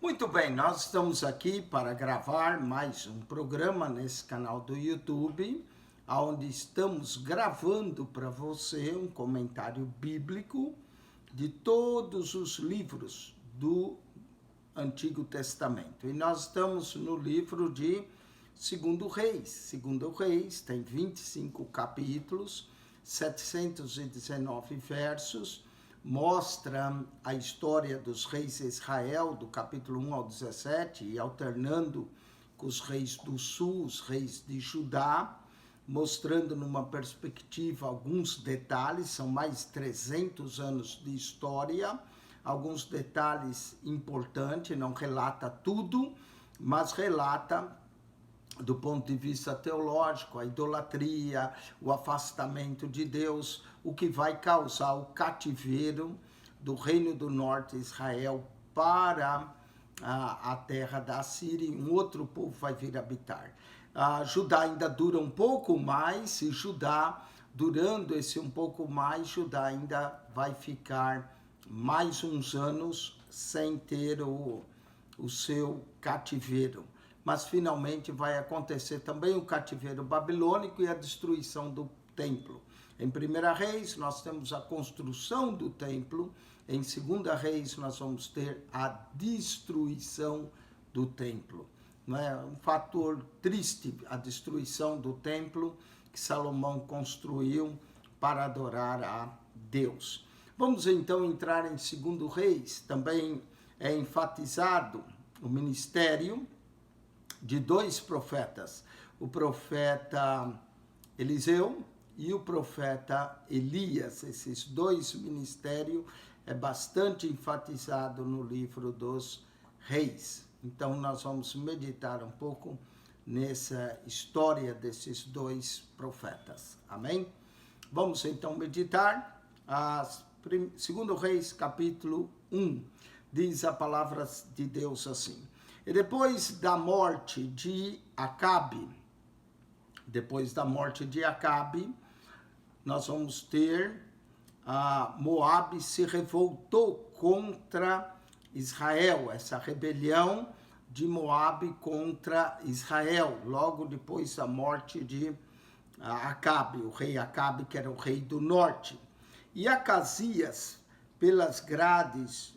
Muito bem, nós estamos aqui para gravar mais um programa nesse canal do YouTube, onde estamos gravando para você um comentário bíblico de todos os livros do Antigo Testamento. E nós estamos no livro de 2 Reis. 2 Reis tem 25 capítulos, 719 versos, mostra a história dos reis de Israel, do capítulo 1 ao 17, e alternando com os reis do sul, os reis de Judá, mostrando numa perspectiva alguns detalhes, são mais 300 anos de história, alguns detalhes importantes, não relata tudo, mas relata do ponto de vista teológico, a idolatria, o afastamento de Deus, o que vai causar o cativeiro do reino do norte, Israel, para a terra da Síria, e um outro povo vai vir habitar. Judá ainda dura um pouco mais, e Judá, durando esse um pouco mais, Judá ainda vai ficar mais uns anos sem ter o seu cativeiro. Mas finalmente vai acontecer também o cativeiro babilônico e a destruição do templo. Em 1 Reis nós temos a construção do templo, em 2 Reis nós vamos ter a destruição do templo. Não é um fator triste a destruição do templo que Salomão construiu para adorar a Deus. Vamos então entrar em 2 Reis, também é enfatizado o ministério de dois profetas, o profeta Eliseu e o profeta Elias. Esses dois ministérios é bastante enfatizado no livro dos reis. Então nós vamos meditar um pouco nessa história desses dois profetas. Amém? Vamos então meditar. 2 Reis, capítulo 1, diz a palavra de Deus assim: E depois da morte de Acabe, nós vamos ter Moabe se revoltou contra Israel, essa rebelião de Moabe contra Israel, logo depois da morte de Acabe, o rei Acabe, que era o rei do norte. E Acasias pelas grades,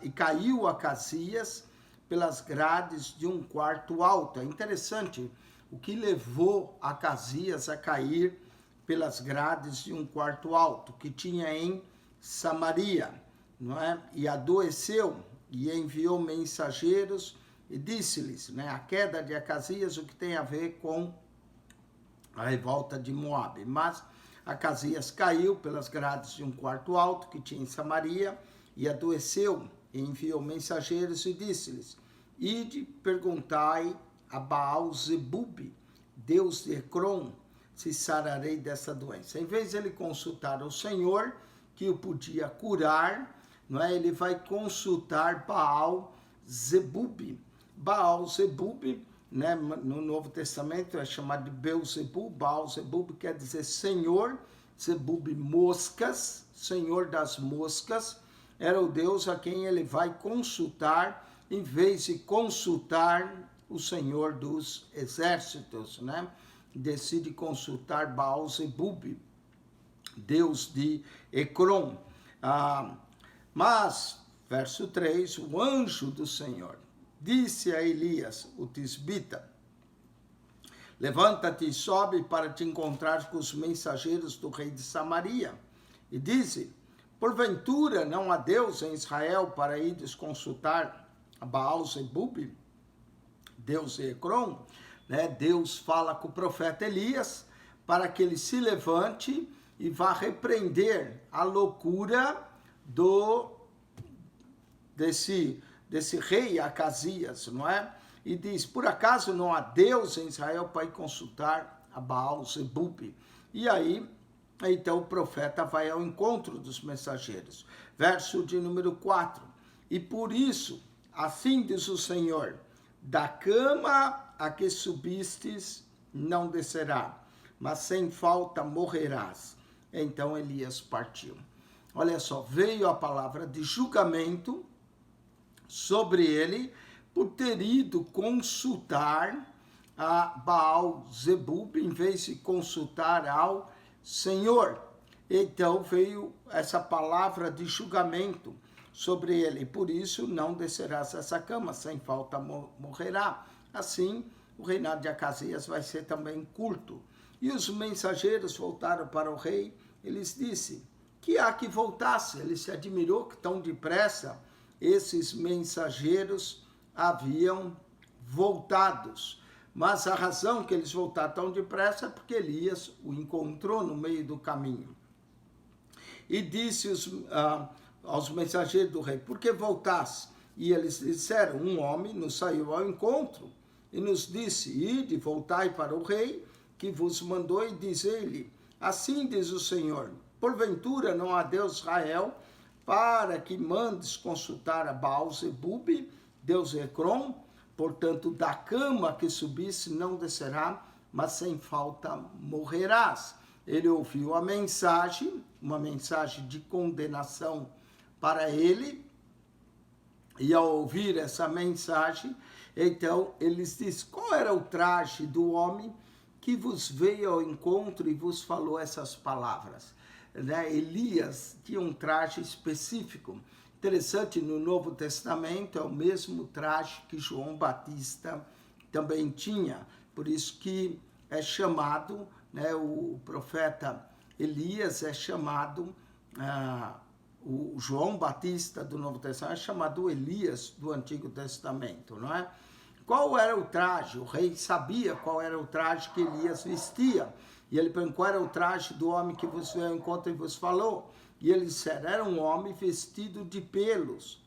e caiu Acasias pelas grades de um quarto alto. É interessante o que levou Acasias a cair pelas grades de um quarto alto, que tinha em Samaria, não é? E adoeceu, e enviou mensageiros, e disse-lhes, né, a queda de Acasias, o que tem a ver com a revolta de Moabe. Mas Acasias caiu pelas grades de um quarto alto, que tinha em Samaria, e adoeceu, e enviou mensageiros, e disse-lhes: Ide, perguntai a Baal-zebub, Deus de Ecrom, se sararei dessa doença. Em vez de ele consultar o Senhor, que o podia curar, não é? Ele vai consultar Baal-zebub. Baal-zebub, né, no Novo Testamento é chamado de Beelzebub. Baal-zebub quer dizer Senhor, Zebub, moscas, Senhor das moscas. Era o Deus a quem ele vai consultar, em vez de consultar o Senhor dos exércitos, né? Decide consultar Baal-zebub, Deus de Ecrom. Mas, verso 3, o anjo do Senhor disse a Elias, o tisbita: Levanta-te e sobe para te encontrar com os mensageiros do rei de Samaria. E dize: Porventura não há Deus em Israel para ires consultar a Baal-zebub, Deus de Ecrom? Né? Deus fala com o profeta Elias para que ele se levante e vá repreender a loucura desse rei Acasias, não é? E diz: por acaso não há Deus em Israel para ir consultar a Baal-zebub? E aí, então o profeta vai ao encontro dos mensageiros. Verso de número 4. E por isso, assim diz o Senhor: da cama a que subistes não descerá, mas sem falta morrerás. Então Elias partiu. Olha só, veio a palavra de julgamento sobre ele por ter ido consultar a Baal-zebub em vez de consultar ao Senhor. Então veio essa palavra de julgamento sobre ele. Por isso não descerás essa cama, sem falta morrerá. Assim, o reinado de Acasias vai ser também curto. E os mensageiros voltaram para o rei. Eles disse que há que voltasse. Ele se admirou que tão depressa esses mensageiros haviam voltados. Mas a razão que eles voltaram tão depressa é porque Elias o encontrou no meio do caminho. E disse aos mensageiros do rei: por que voltaste? E eles disseram: um homem nos saiu ao encontro e nos disse: ide, voltai para o rei, que vos mandou, e diz-lhe: assim diz o Senhor, porventura não há Deus Israel, para que mandes consultar a Baal-zebub, Deus Ecrom? Portanto, da cama que subisse não descerá, mas sem falta morrerás. Ele ouviu a mensagem, uma mensagem de condenação para ele, e ao ouvir essa mensagem, então eles dizem: qual era o traje do homem que vos veio ao encontro e vos falou essas palavras? Elias tinha um traje específico. Interessante, no Novo Testamento é o mesmo traje que João Batista também tinha. Por isso que é chamado, o profeta Elias é chamado, o João Batista do Novo Testamento é chamado Elias do Antigo Testamento, não é? Qual era o traje? O rei sabia qual era o traje que Elias vestia. E ele perguntou: qual era o traje do homem que vos veio ao encontro e vos falou? E eles disseram: era um homem vestido de pelos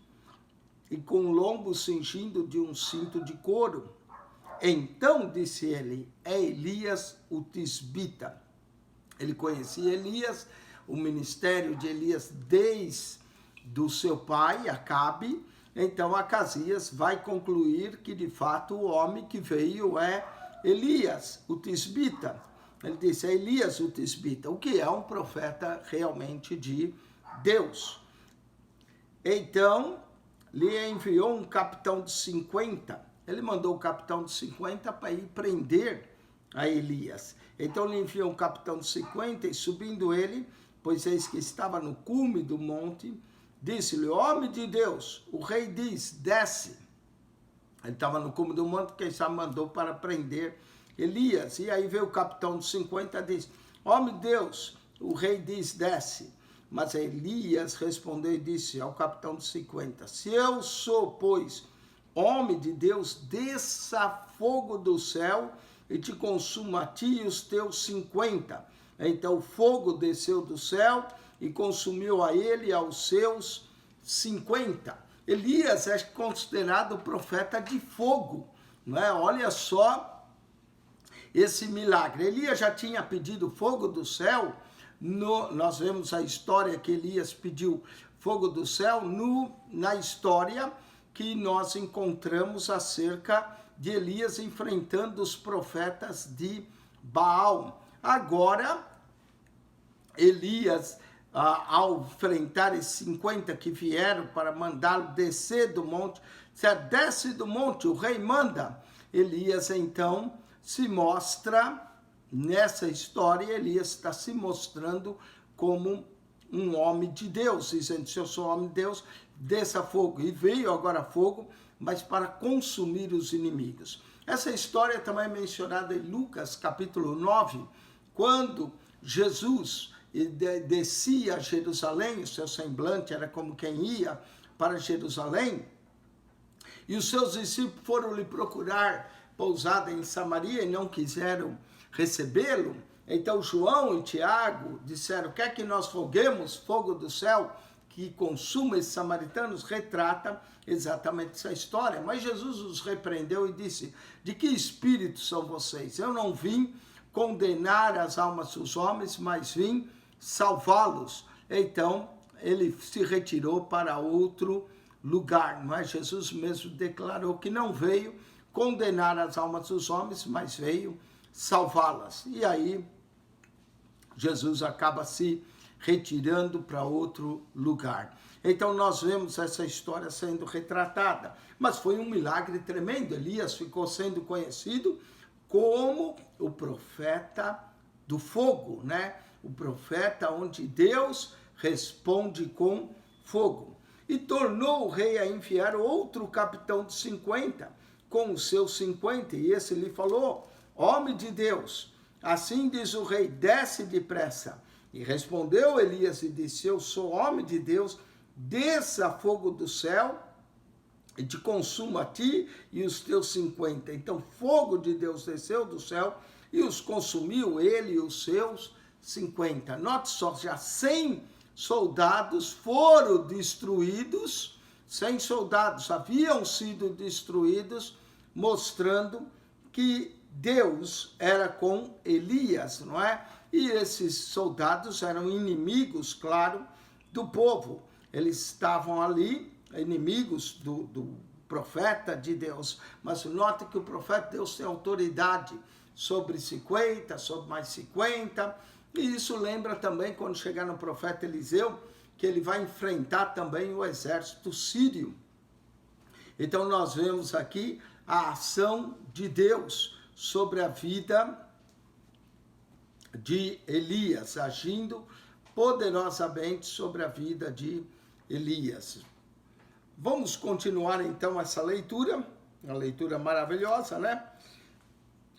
e com lombo cingindo de um cinto de couro. Então disse ele: é Elias o tisbita. Ele conhecia Elias, o ministério de Elias desde o seu pai, Acabe. Então Acasias vai concluir que de fato o homem que veio é Elias, o tisbita. Ele disse: é Elias o tisbita, o que é um profeta realmente de Deus. Então lhe enviou um capitão de 50. Ele mandou o capitão de 50 para ir prender a Elias. Então lhe enviou um capitão de 50 e, subindo ele, pois eis que estava no cume do monte, disse-lhe: homem de Deus, o rei diz: desce. Ele estava no cume do monte, quem sabe mandou para prender Elias. E aí veio o capitão de 50 e disse: homem de Deus, o rei diz: desce. Mas Elias respondeu e disse ao capitão de 50: se eu sou, pois, homem de Deus, desça fogo do céu e te consuma a ti e os teus 50. Então o fogo desceu do céu e consumiu a ele e aos seus 50. Elias é considerado profeta de fogo, não é? Olha só esse milagre. Elias já tinha pedido fogo do céu. Nós vemos a história que Elias pediu fogo do céu na história que nós encontramos acerca de Elias enfrentando os profetas de Baal. Agora, Elias, ao enfrentar esses 50 que vieram para mandá-lo descer do monte, se desce do monte, o rei manda. Elias, então, se mostra, nessa história, Elias está se mostrando como um homem de Deus, dizendo: se eu sou homem de Deus, desça fogo. E veio agora fogo, mas para consumir os inimigos. Essa história também é mencionada em Lucas, capítulo 9, quando Jesus descia a Jerusalém, o seu semblante era como quem ia para Jerusalém, e os seus discípulos foram lhe procurar pousada em Samaria e não quiseram recebê-lo. Então João e Tiago disseram: quer que nós roguemos fogo do céu que consuma esses samaritanos? Retrata exatamente essa história. Mas Jesus os repreendeu e disse: de que espírito são vocês? Eu não vim condenar as almas dos homens, mas vim salvá-los. Então ele se retirou para outro lugar. Mas Jesus mesmo declarou que não veio condenar as almas dos homens, mas veio salvá-las. E aí Jesus acaba se retirando para outro lugar. Então nós vemos essa história sendo retratada. Mas foi um milagre tremendo. Elias ficou sendo conhecido como o profeta do fogo, né? O profeta onde Deus responde com fogo. E tornou o rei a enviar outro capitão de 50, com os seus 50, e esse lhe falou: homem de Deus, assim diz o rei, desce depressa. E respondeu Elias e disse: eu sou homem de Deus, desça fogo do céu e te consuma a ti e os teus 50. Então fogo de Deus desceu do céu e os consumiu, ele e os seus 50. Note só, já 100 soldados foram destruídos, 100 soldados haviam sido destruídos, mostrando que Deus era com Elias, não é? E esses soldados eram inimigos, claro, do povo. Eles estavam ali, inimigos do profeta de Deus. Mas note que o profeta de Deus tem autoridade sobre 50, sobre mais 50. E isso lembra também, quando chegar no profeta Eliseu, que ele vai enfrentar também o exército sírio. Então nós vemos aqui a ação de Deus sobre a vida de Elias, agindo poderosamente sobre a vida de Elias. Vamos continuar então essa leitura, uma leitura maravilhosa, né?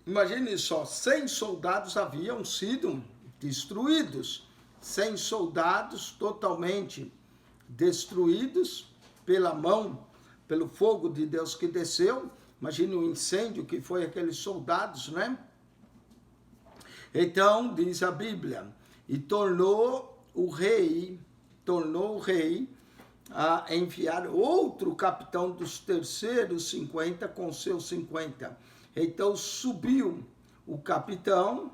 Imagine só, 100 soldados haviam sido destruídos, 100 soldados totalmente destruídos pela mão, pelo fogo de Deus que desceu. Imagine o incêndio que foi aqueles soldados, né? Então, diz a Bíblia, e tornou o rei a enviar outro capitão dos terceiros 50 com seus 50. Então subiu o capitão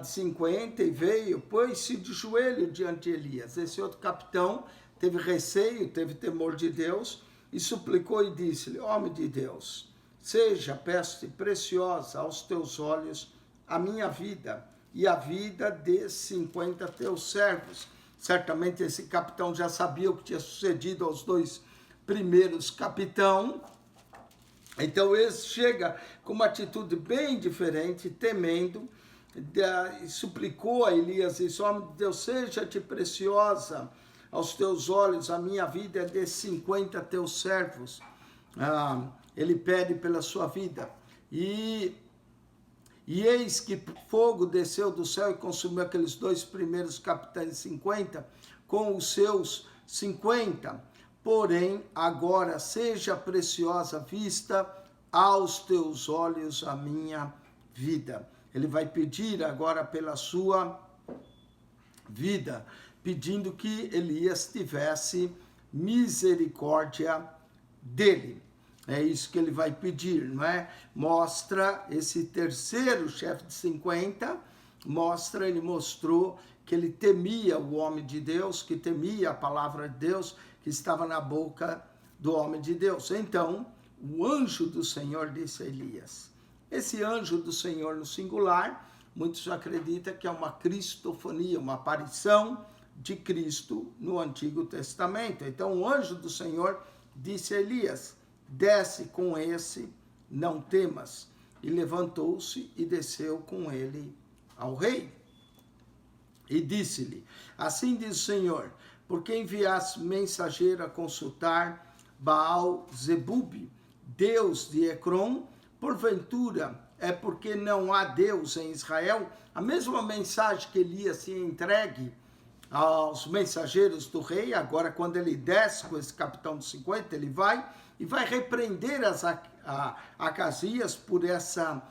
de 50 e veio, pôs-se de joelho diante de Elias. Esse outro capitão teve receio, teve temor de Deus e suplicou e disse-lhe: homem de Deus, seja, peço-te, preciosa aos teus olhos a minha vida e a vida de 50 teus servos. Certamente esse capitão já sabia o que tinha sucedido aos dois primeiros capitães. Então esse chega com uma atitude bem diferente, temendo, e suplicou a Elias, disse: homem de Deus, seja-te preciosa aos teus olhos, a minha vida é de 50 teus servos. Ele pede pela sua vida. E eis que fogo desceu do céu e consumiu aqueles dois primeiros capitães 50 com os seus 50. Porém, agora seja preciosa vista aos teus olhos a minha vida. Ele vai pedir agora pela sua vida, pedindo que Elias tivesse misericórdia dele. É isso que ele vai pedir, não é? Mostra esse terceiro chefe de 50, ele mostrou que ele temia o homem de Deus, que temia a palavra de Deus que estava na boca do homem de Deus. Então, o anjo do Senhor disse a Elias. Esse anjo do Senhor no singular, muitos acreditam que é uma cristofonia, uma aparição de Cristo no Antigo Testamento. Então, o anjo do Senhor disse a Elias: desce com esse, não temas. E levantou-se e desceu com ele ao rei. E disse-lhe: assim diz o Senhor, porque enviaste mensageiro a consultar Baal-zebub, Deus de Ecrom, porventura é porque não há Deus em Israel? A mesma mensagem que Elias tinha entregue aos mensageiros do rei, agora quando ele desce com esse capitão de 50, ele vai e vai repreender Acasias por essa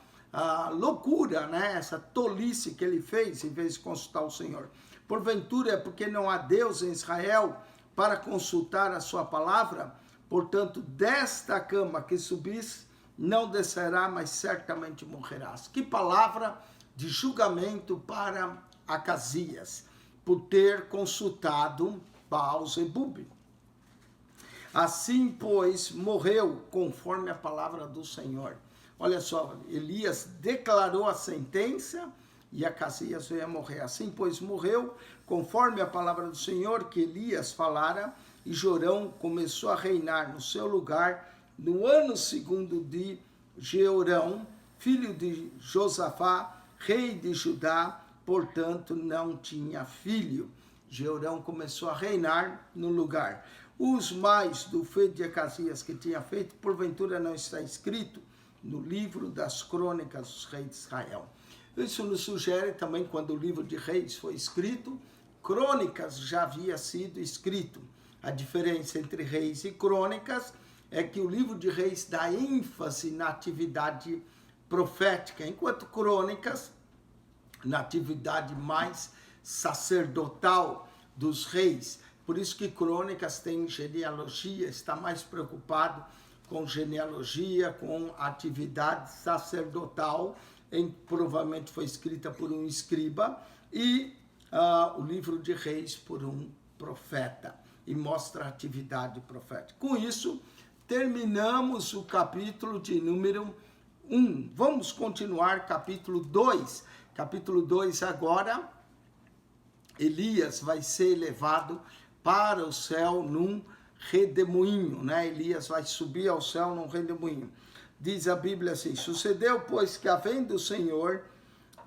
loucura, né? Essa tolice que ele fez em vez de consultar o Senhor. Porventura é porque não há Deus em Israel para consultar a sua palavra? Portanto, desta cama que subis, não descerá, mas certamente morrerás. Que palavra de julgamento para Acasias, por ter consultado Baal-zebub. Assim, pois, morreu conforme a palavra do Senhor. Olha só, Elias declarou a sentença e Acasias veio a morrer. Assim, pois, morreu conforme a palavra do Senhor que Elias falara, e Jorão começou a reinar no seu lugar no ano segundo de Jeorão, filho de Josafá, rei de Judá, portanto não tinha filho. Jeorão começou a reinar no lugar. Os mais do feito de Acasias que tinha feito, porventura não está escrito no livro das crônicas dos reis de Israel. Isso nos sugere também, quando o livro de Reis foi escrito, Crônicas já havia sido escrito. A diferença entre Reis e Crônicas é que o livro de Reis dá ênfase na atividade profética, enquanto Crônicas, na atividade mais sacerdotal dos reis. Por isso que Crônicas tem genealogia, está mais preocupado com genealogia, com atividade sacerdotal, provavelmente foi escrita por um escriba, e o livro de Reis por um profeta, e mostra a atividade profética. Com isso, terminamos o capítulo de número 1. Vamos continuar capítulo 2. Capítulo 2 agora, Elias vai ser levado para o céu num redemoinho, né? Elias vai subir ao céu num redemoinho. Diz a Bíblia assim: sucedeu, pois, que havendo o Senhor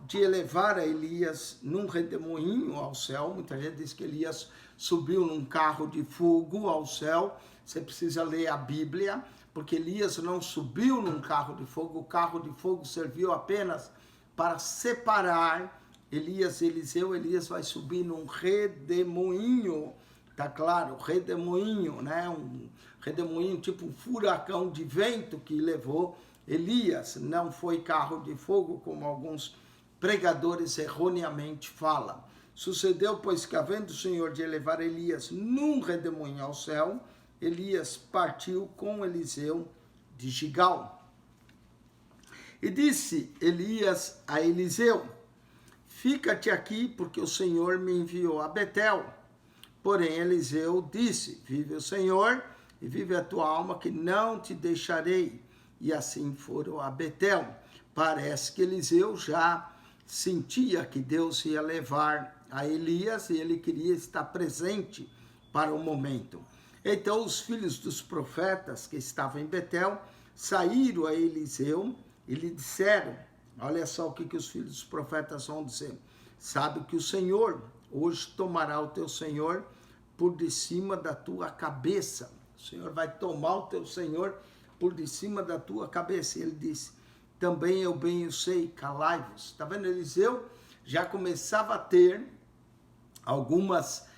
de elevar a Elias num redemoinho ao céu, muita gente diz que Elias subiu num carro de fogo ao céu. Você precisa ler a Bíblia, porque Elias não subiu num carro de fogo. O carro de fogo serviu apenas para separar Elias e Eliseu. Elias vai subir num redemoinho, tá claro? Redemoinho, né? Um redemoinho tipo um furacão de vento que levou Elias. Não foi carro de fogo, como alguns pregadores erroneamente falam. Sucedeu, pois, que havendo o Senhor de elevar Elias num redemoinho ao céu, Elias partiu com Eliseu de Gigal. E disse Elias a Eliseu: fica-te aqui, porque o Senhor me enviou a Betel. Porém Eliseu disse: vive o Senhor e vive a tua alma, que não te deixarei. E assim foram a Betel. Parece que Eliseu já sentia que Deus ia levar a Elias e ele queria estar presente para o momento. Então os filhos dos profetas que estavam em Betel saíram a Eliseu e lhe disseram, olha só o que os filhos dos profetas vão dizer: sabe que o Senhor hoje tomará o teu Senhor por de cima da tua cabeça. O Senhor vai tomar o teu Senhor por de cima da tua cabeça. E ele disse: também eu bem o sei, calai-vos. Está vendo? Eliseu já começava a ter algumas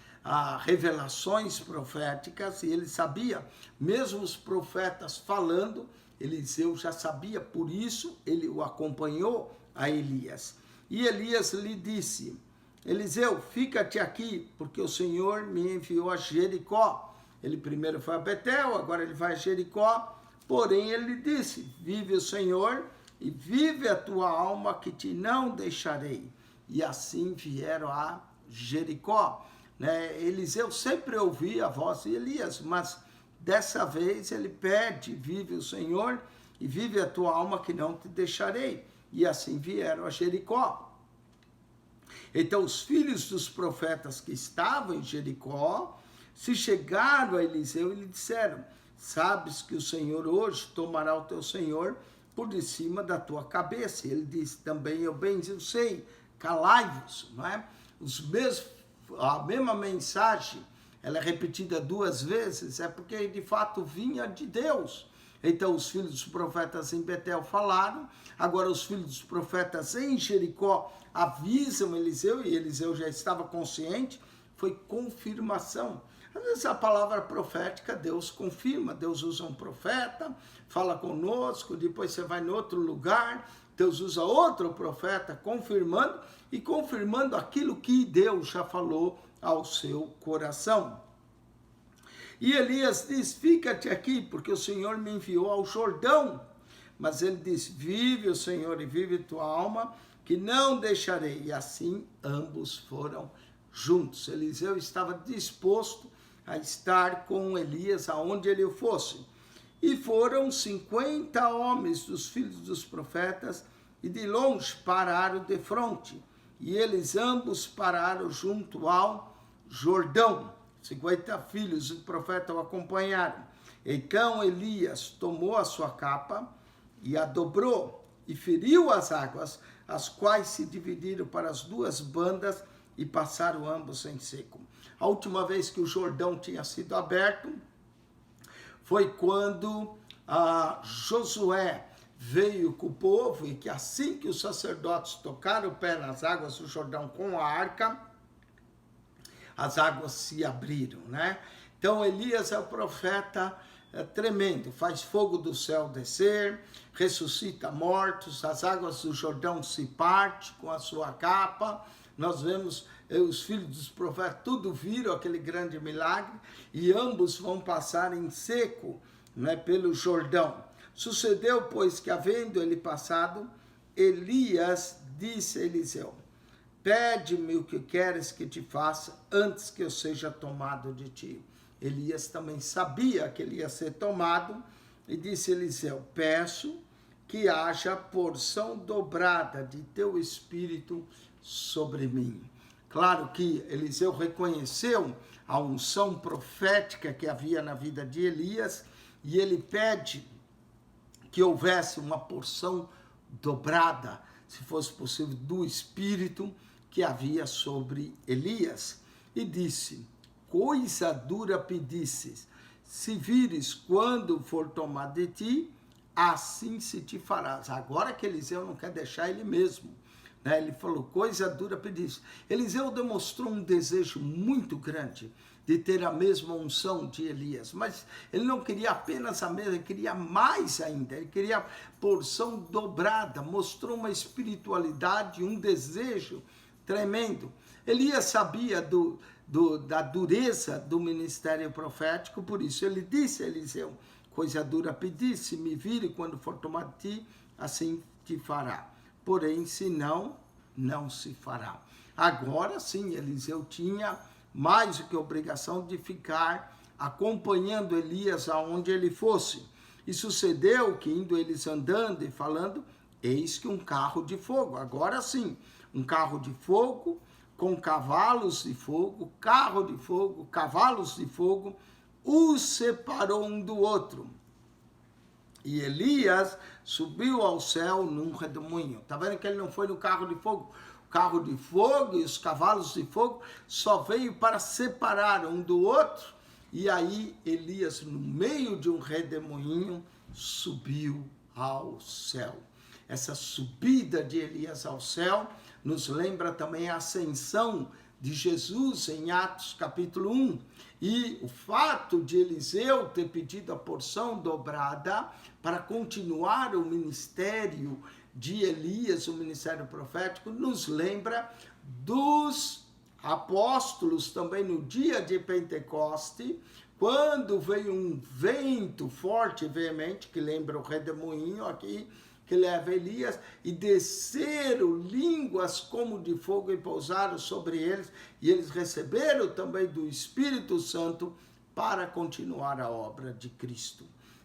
revelações proféticas, e ele sabia, mesmo os profetas falando, Eliseu já sabia, por isso ele o acompanhou a Elias. E Elias lhe disse: Eliseu, fica-te aqui, porque o Senhor me enviou a Jericó. Ele primeiro foi a Betel, agora ele vai a Jericó. Porém ele disse: vive o Senhor e vive a tua alma, que te não deixarei. E assim vieram a Jericó. Eliseu sempre ouvia a voz de Elias, mas dessa vez ele pede: vive o Senhor e vive a tua alma, que não te deixarei. E assim vieram a Jericó. Então os filhos dos profetas que estavam em Jericó se chegaram a Eliseu e lhe disseram: sabes que o Senhor hoje tomará o teu Senhor por de cima da tua cabeça. E ele disse: também eu bem eu sei, calai-vos. Não é? A mesma mensagem, ela é repetida duas vezes, é porque de fato vinha de Deus. Então os filhos dos profetas em Betel falaram, agora os filhos dos profetas em Jericó avisam Eliseu, e Eliseu já estava consciente. Foi confirmação. Às vezes a palavra profética, Deus confirma. Deus usa um profeta, fala conosco, depois você vai em outro lugar, Deus usa outro profeta confirmando, e confirmando aquilo que Deus já falou ao seu coração. E Elias diz: fica-te aqui, porque o Senhor me enviou ao Jordão. Mas ele diz: vive o Senhor e vive tua alma, que não deixarei. E assim ambos foram juntos. Eliseu estava disposto a estar com Elias aonde ele fosse. E foram 50 homens dos filhos dos profetas, e de longe pararam defronte. E eles ambos pararam junto ao Jordão. 50 filhos do profeta o acompanharam. Então Elias tomou a sua capa e a dobrou e feriu as águas, as quais se dividiram para as duas bandas e passaram ambos em seco. A última vez que o Jordão tinha sido aberto foi quando Josué veio com o povo, e que assim que os sacerdotes tocaram o pé nas águas do Jordão com a arca, as águas se abriram, né? Então Elias é o profeta tremendo, faz fogo do céu descer, ressuscita mortos, as águas do Jordão se partem com a sua capa. Nós vemos os filhos dos profetas, tudo viram aquele grande milagre, e ambos vão passar em seco, né, pelo Jordão. Sucedeu, pois, que havendo ele passado, Elias disse a Eliseu: pede-me o que queres que te faça antes que eu seja tomado de ti. Elias também sabia que ele ia ser tomado, e disse a Eliseu: peço que haja porção dobrada de teu espírito sobre mim. Claro que Eliseu reconheceu a unção profética que havia na vida de Elias, e ele pede que houvesse uma porção dobrada, se fosse possível, do espírito que havia sobre Elias. E disse: coisa dura pedisses, se vires quando for tomado de ti, assim se te farás. Agora que Eliseu não quer deixar ele mesmo, né? Ele falou: coisa dura pedisses. Eliseu demonstrou um desejo muito grande de ter a mesma unção de Elias, mas ele não queria apenas a mesma, ele queria mais ainda, ele queria porção dobrada, mostrou uma espiritualidade, um desejo tremendo. Elias sabia da dureza do ministério profético, por isso ele disse a Eliseu: coisa dura pedisse, me vire quando for tomado de ti, assim te fará. Porém, se não, não se fará. Agora sim, Eliseu tinha mais do que obrigação de ficar acompanhando Elias aonde ele fosse. E sucedeu que, indo eles andando e falando, eis que um carro de fogo, agora sim, um carro de fogo, com cavalos de fogo, carro de fogo, cavalos de fogo, os separou um do outro. E Elias subiu ao céu num redemoinho. Está vendo que ele não foi no carro de fogo? Carro de fogo e os cavalos de fogo só veio para separar um do outro, e aí Elias, no meio de um redemoinho, subiu ao céu. Essa subida de Elias ao céu nos lembra também a ascensão de Jesus em Atos capítulo 1, e o fato de Eliseu ter pedido a porção dobrada para continuar o ministério de Elias, o ministério profético, nos lembra dos apóstolos também no dia de Pentecoste, quando veio um vento forte e veemente, que lembra o redemoinho aqui, que leva Elias, e desceram línguas como de fogo e pousaram sobre eles, e eles receberam também do Espírito Santo para continuar a obra de Cristo.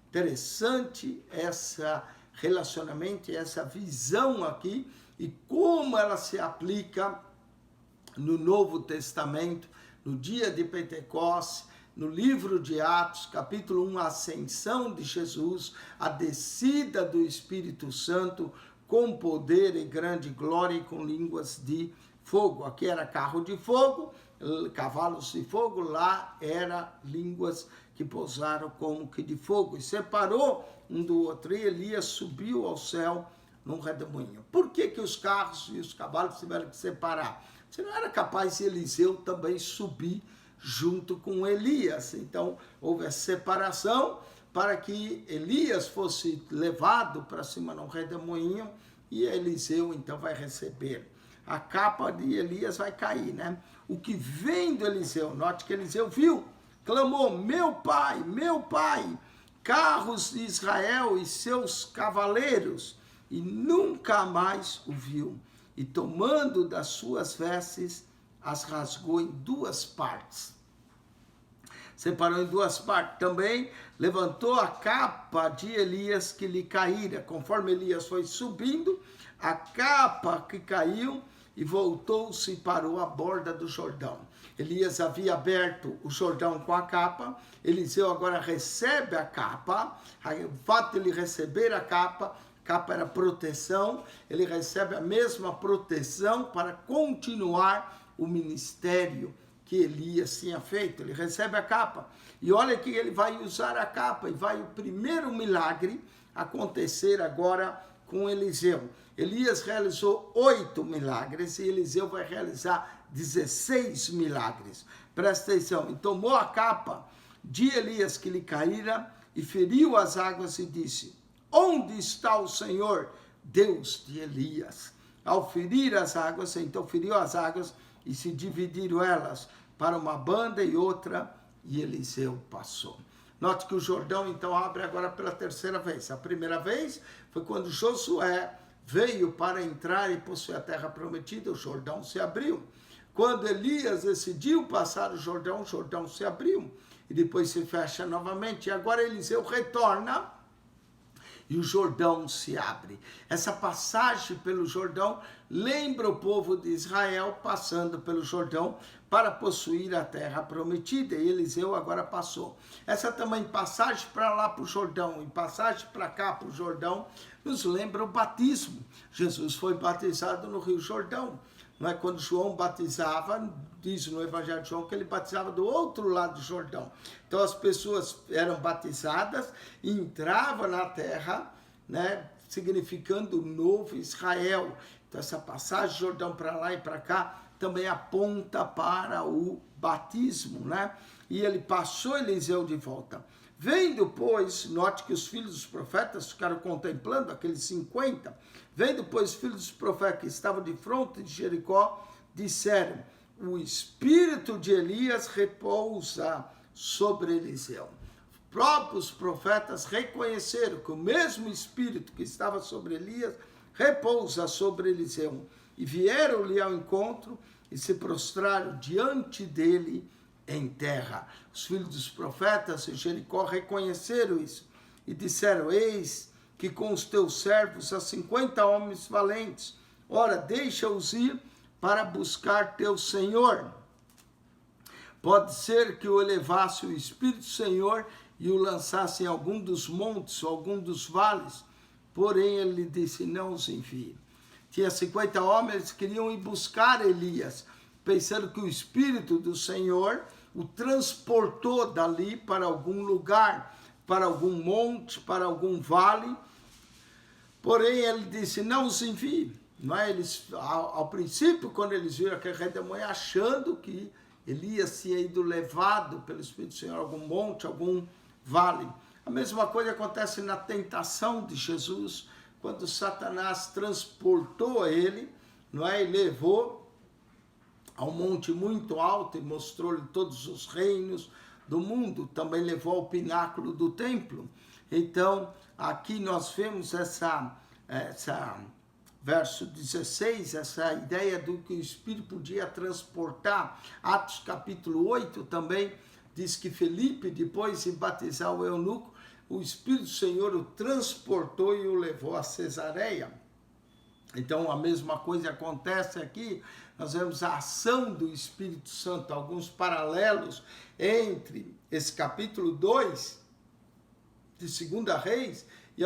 Interessante essa relacionamento, essa visão aqui, e como ela se aplica no Novo Testamento, no dia de Pentecostes, no livro de Atos, capítulo 1, a ascensão de Jesus, a descida do Espírito Santo, com poder e grande glória e com línguas de fogo. Aqui era carro de fogo, cavalos de fogo, lá era línguas que pousaram como que de fogo, e separou um do outro, e Elias subiu ao céu num redemoinho. Por que os carros e os cavalos tiveram que separar? Você não era capaz de Eliseu também subir junto com Elias? Então houve a separação para que Elias fosse levado para cima num redemoinho, e Eliseu então vai receber. A capa de Elias vai cair, né? O que vem do Eliseu, note que Eliseu viu, clamou: meu pai, carros de Israel e seus cavaleiros, e nunca mais o viu. E tomando das suas vestes, as rasgou em duas partes. Separou em duas partes. Também levantou a capa de Elias que lhe caíra. Conforme Elias foi subindo, a capa que caiu e voltou-se e parou à borda do Jordão. Elias havia aberto o Jordão com a capa, Eliseu agora recebe a capa, o fato de ele receber a capa era proteção, ele recebe a mesma proteção para continuar o ministério que Elias tinha feito. Ele recebe a capa, e olha que ele vai usar a capa, e vai o primeiro milagre acontecer agora com Eliseu. Elias realizou 8 milagres, e Eliseu vai realizar 16 milagres. Presta atenção, e tomou a capa de Elias que lhe caíra, e feriu as águas, e disse: onde está o Senhor, Deus de Elias? Ao ferir as águas, então feriu as águas, e se dividiram elas para uma banda e outra, e Eliseu passou. Note que o Jordão então abre agora pela terceira vez. A primeira vez foi quando Josué veio para entrar e possuir a terra prometida, o Jordão se abriu. Quando Elias decidiu passar o Jordão se abriu, e depois se fecha novamente. E agora Eliseu retorna, e o Jordão se abre. Essa passagem pelo Jordão lembra o povo de Israel passando pelo Jordão para possuir a terra prometida, e Eliseu agora passou. Essa também passagem para lá para o Jordão e passagem para cá para o Jordão nos lembra o batismo. Jesus foi batizado no Rio Jordão. Não é? Quando João batizava, diz no Evangelho de João que ele batizava do outro lado do Jordão. Então as pessoas eram batizadas e entravam na terra, né, significando o novo Israel. Então essa passagem de Jordão para lá e para cá também aponta para o batismo, né? E ele passou Eliseu de volta. Vendo, pois, note que os filhos dos profetas ficaram contemplando aqueles 50. Vendo, pois, os filhos dos profetas que estavam de fronte de Jericó, disseram: o espírito de Elias repousa sobre Eliseu. Os próprios profetas reconheceram que o mesmo espírito que estava sobre Elias repousa sobre Eliseu. E vieram-lhe ao encontro e se prostraram diante dele em terra. Os filhos dos profetas de Jericó reconheceram isso e disseram: eis que com os teus servos há 50 homens valentes. Ora, deixa-os ir para buscar teu Senhor. Pode ser que o elevasse o Espírito do Senhor e o lançasse em algum dos montes ou algum dos vales. Porém, ele disse: não os envie. Tinha 50 homens que queriam ir buscar Elias, pensando que o Espírito do Senhor o transportou dali para algum lugar, para algum monte, para algum vale. Porém, ele disse: não os envie. Não é? Eles, ao princípio, quando eles viram aquele redemoinho, achando que Elias tinha ido levado pelo Espírito do Senhor a algum monte, algum vale. A mesma coisa acontece na tentação de Jesus, quando Satanás transportou ele, não é? E levou a um monte muito alto e mostrou-lhe todos os reinos do mundo. Também levou ao pináculo do templo. Então, aqui nós vemos essa verso 16, essa ideia do que o Espírito podia transportar. Atos capítulo 8 também diz que Felipe, depois de batizar o eunuco, o Espírito do Senhor o transportou e o levou a Cesareia. Então a mesma coisa acontece aqui. Nós vemos a ação do Espírito Santo, alguns paralelos entre esse capítulo 2 de 2 Reis e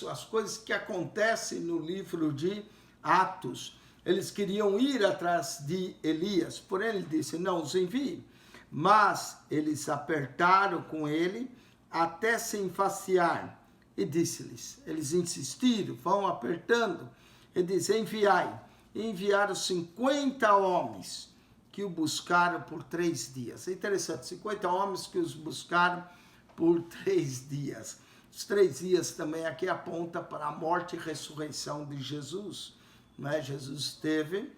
as coisas que acontecem no livro de Atos. Eles queriam ir atrás de Elias, porém ele disse: não os envie. Mas eles apertaram com ele até se enfaciar, e disse-lhes, eles insistiram, vão apertando, e disse: enviai. E enviaram 50 homens que o buscaram por 3 dias. É interessante, 50 homens que os buscaram por 3 dias. Os 3 dias também aqui aponta para a morte e ressurreição de Jesus. Né? Jesus esteve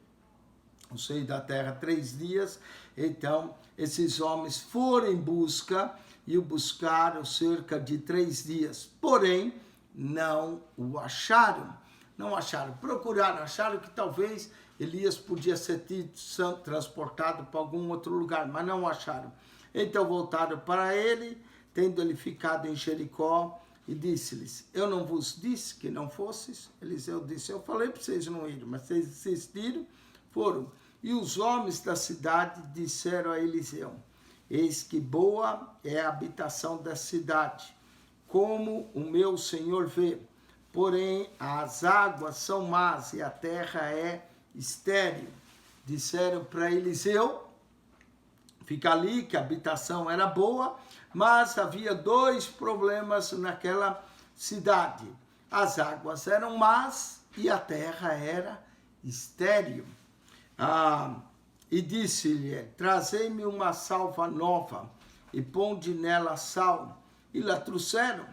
no seio da terra 3 dias, então esses homens foram em busca e o buscaram cerca de 3 dias. Porém, não o acharam. Não acharam, procuraram, acharam que talvez Elias podia ser transportado para algum outro lugar, mas não acharam. Então voltaram para ele, tendo ele ficado em Jericó, e disse-lhes: eu não vos disse que não fosses? Eliseu disse: eu falei para vocês não irem, mas vocês insistiram, Foram. E os homens da cidade disseram a Eliseu: eis que boa é a habitação da cidade, como o meu senhor vê. Porém, as águas são más e a terra é estéril. Disseram para Eliseu, fica ali, que a habitação era boa, mas havia dois problemas naquela cidade. As águas eram más e a terra era estéril. E disse-lhe: trazei-me uma salva nova e ponde nela sal. E lá trouxeram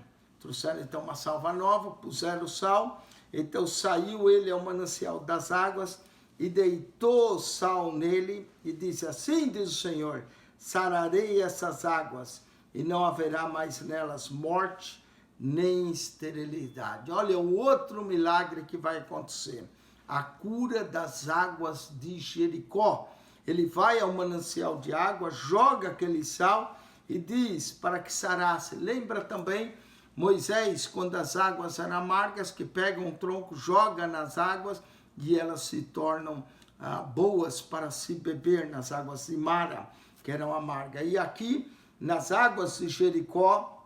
então uma salva nova, puseram sal. Então saiu ele ao manancial das águas e deitou sal nele e disse: assim diz o Senhor, sararei essas águas e não haverá mais nelas morte nem esterilidade. Olha, o outro milagre que vai acontecer, a cura das águas de Jericó. Ele vai ao manancial de água, joga aquele sal e diz para que sarasse. Lembra também Moisés, quando as águas eram amargas, que pega um tronco, joga nas águas e elas se tornam boas para se beber, nas águas de Mara, que eram amargas. E aqui, nas águas de Jericó,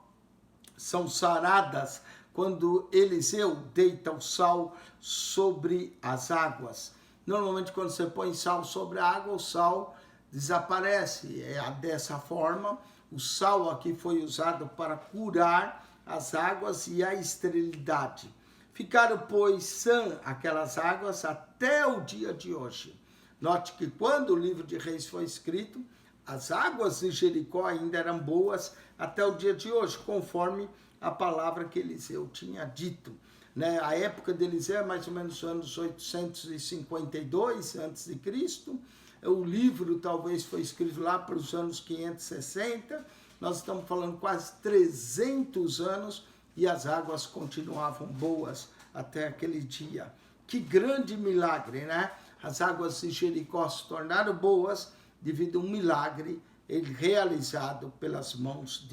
são saradas quando Eliseu deita o sal sobre as águas. Normalmente, quando você põe sal sobre a água, o sal desaparece. É dessa forma, o sal aqui foi usado para curar as águas e a esterilidade. Ficaram, pois, sã aquelas águas até o dia de hoje. Note que quando o livro de Reis foi escrito, as águas de Jericó ainda eram boas até o dia de hoje, conforme a palavra que Eliseu tinha dito. A época de Eliseu é mais ou menos os anos 852 a.C. O livro talvez foi escrito lá para os anos 560. Nós estamos falando quase 300 anos e as águas continuavam boas até aquele dia. Que grande milagre, né? As águas de Jericó se tornaram boas devido a um milagre realizado pelas mãos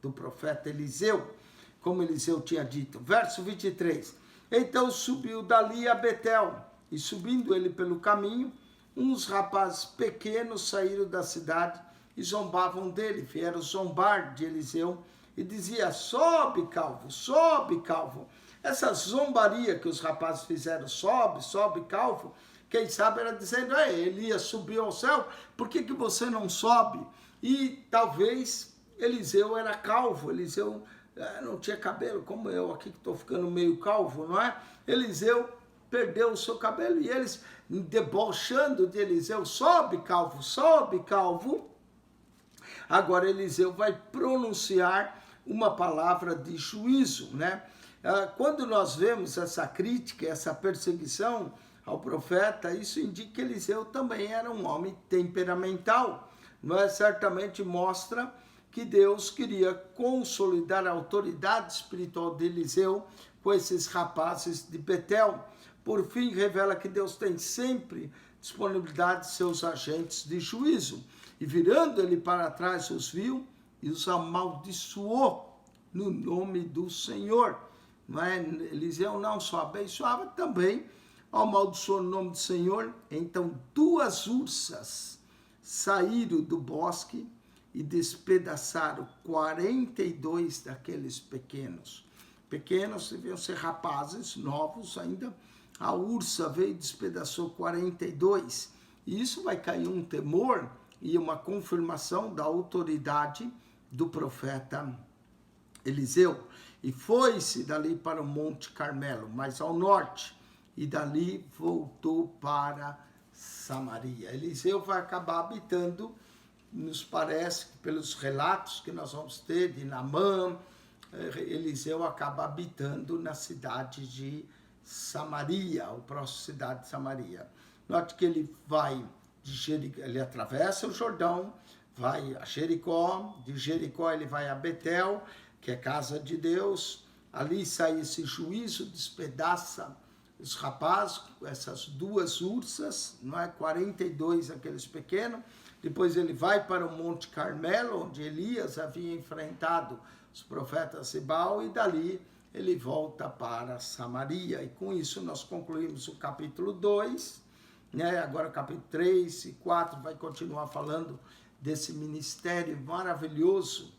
do profeta Eliseu, como Eliseu tinha dito. Verso 23. Então subiu dali a Betel, e subindo ele pelo caminho, uns rapazes pequenos saíram da cidade e zombavam dele, vieram zombar de Eliseu, e dizia: sobe, calvo, sobe, calvo. Essa zombaria que os rapazes fizeram, sobe, sobe, calvo, quem sabe era dizendo: Elias subiu ao céu, por que você não sobe? E talvez Eliseu era calvo, Eliseu não tinha cabelo, como eu aqui que estou ficando meio calvo, não é? Eliseu perdeu o seu cabelo e eles debochando de Eliseu: sobe, calvo, sobe, calvo. Agora Eliseu vai pronunciar uma palavra de juízo, né? Quando nós vemos essa crítica, essa perseguição ao profeta, isso indica que Eliseu também era um homem temperamental, não é? Certamente mostra que Deus queria consolidar a autoridade espiritual de Eliseu com esses rapazes de Betel. Por fim, revela que Deus tem sempre disponibilidade de seus agentes de juízo. E virando ele para trás, os viu e os amaldiçoou no nome do Senhor. Não é? Eliseu não só abençoava, também amaldiçoou no nome do Senhor. Então 2 ursas saíram do bosque e despedaçaram 42 daqueles pequenos. Pequenos deviam ser rapazes, novos ainda. A ursa veio e despedaçou 42. E isso vai cair um temor e uma confirmação da autoridade do profeta Eliseu. E foi-se dali para o Monte Carmelo, mais ao norte, e dali voltou para Samaria. Eliseu vai acabar habitando, nos parece, pelos relatos que nós vamos ter de Naamã, Eliseu acaba habitando na cidade de Samaria, a próxima cidade de Samaria. Note que ele vai ele atravessa o Jordão, vai a Jericó, de Jericó ele vai a Betel, que é casa de Deus. Ali sai esse juízo, despedaça os rapazes, essas 2 ursas, não é? 42 aqueles pequenos. Depois ele vai para o Monte Carmelo, onde Elias havia enfrentado os profetas de Baal, e dali ele volta para Samaria. E com isso nós concluímos o capítulo 2, né? Agora capítulo 3 e 4 vai continuar falando desse ministério maravilhoso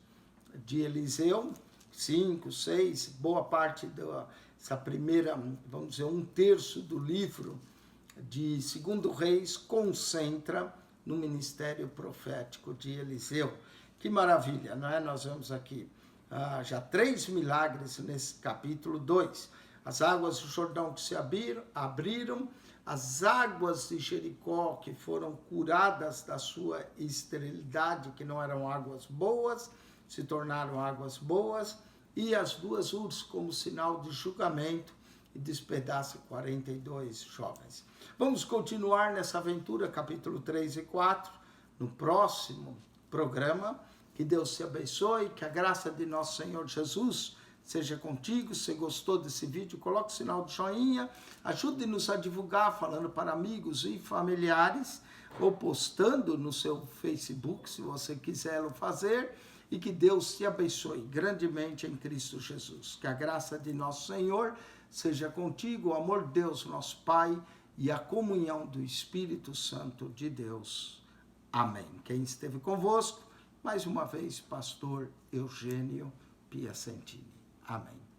de Eliseu. 5, 6, boa parte dessa primeira, vamos dizer, 1/3 do livro de 2 Reis concentra no ministério profético de Eliseu. Que maravilha, não é? Nós vemos aqui já 3 milagres nesse capítulo 2. As águas do Jordão que se abriram, as águas de Jericó que foram curadas da sua esterilidade, que não eram águas boas, se tornaram águas boas, e as 2 ursos como sinal de julgamento, e despedaça 42 jovens. Vamos continuar nessa aventura, capítulo 3 e 4, no próximo programa. Que Deus te abençoe, que a graça de nosso Senhor Jesus seja contigo. Se gostou desse vídeo, coloque o sinal de joinha, ajude-nos a divulgar, falando para amigos e familiares, ou postando no seu Facebook, se você quiser fazer, e que Deus te abençoe grandemente em Cristo Jesus. Que a graça de nosso Senhor seja contigo, o amor de Deus, nosso Pai, e a comunhão do Espírito Santo de Deus. Amém. Quem esteve convosco, mais uma vez, pastor Eugênio Piacentini. Amém.